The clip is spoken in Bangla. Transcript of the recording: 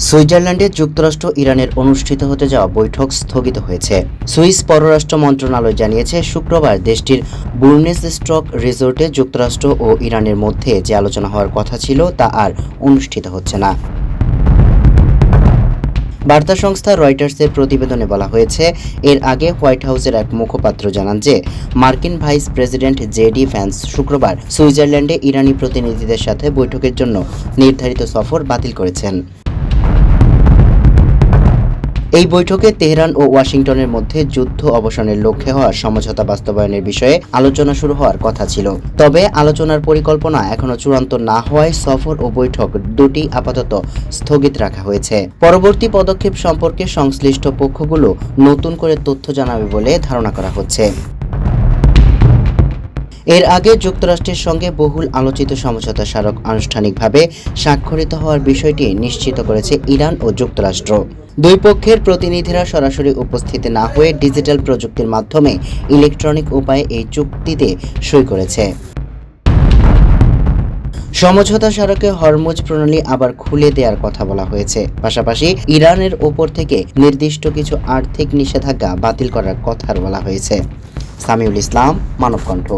সুইজারল্যান্ডে যুক্তরাষ্ট্র ইরানের অনুষ্ঠিত হতে যাওয়া বৈঠক স্থগিত হয়েছে। সুইস পররাষ্ট্র মন্ত্রণালয় জানিয়েছে, শুক্রবার দেশটির বুর্নেসস্টক রিসোর্টে যুক্তরাষ্ট্র ও ইরানের মধ্যে যে আলোচনা হওয়ার কথা ছিল তা আর অনুষ্ঠিত হচ্ছে না। বার্তা সংস্থা রয়টার্সের প্রতিবেদনে বলা হয়েছে, এর আগে হোয়াইট হাউসের এক মুখপাত্র জানান যে মার্কিন ভাইস প্রেসিডেন্ট জেডি ভ্যান্স শুক্রবার সুইজারল্যান্ডে ইরানি প্রতিনিধিদের সাথে বৈঠকের জন্য নির্ধারিত সফর বাতিল করেছেন। এই বৈঠকে তেহরান ও ওয়াশিংটনের মধ্যে যুদ্ধ অবসানের লক্ষ্যে হওয়া সমঝোতা বাস্তবায়নের বিষয়ে আলোচনা শুরু হওয়ার কথা ছিল। তবে আলোচনার পরিকল্পনা এখনো চূড়ান্ত না হওয়ায় সফর ও বৈঠক দুটি আপাতত স্থগিত রাখা হয়েছে। পরবর্তী পদক্ষেপ সম্পর্কে সংশ্লিষ্ট পক্ষগুলো নতুন করে তথ্য জানাবে বলে ধারণা করা হচ্ছে। এর আগে যুক্তরাষ্ট্রের সঙ্গে বহুল আলোচিত সমঝোতা স্মারক আনুষ্ঠানিকভাবে স্বাক্ষরিত হওয়ার বিষয়টি নিশ্চিত করেছে ইরান ও যুক্তরাষ্ট্র। দুই পক্ষের প্রতিনিধিরা সরাসরি উপস্থিত না হয়ে ডিজিটাল প্রযুক্তির মাধ্যমে ইলেকট্রনিক উপায়ে এই চুক্তিতে সই করেছে। সমঝোতা স্মারকে হরমুজ প্রণালী আবার খুলে দেওয়ার কথা বলা হয়েছে। পাশাপাশি ইরানের ওপর থেকে নির্দিষ্ট কিছু আর্থিক নিষেধাজ্ঞা বাতিল করার কথা বলা হয়েছে। সামিউল ইসলাম, মানবকণ্ঠ।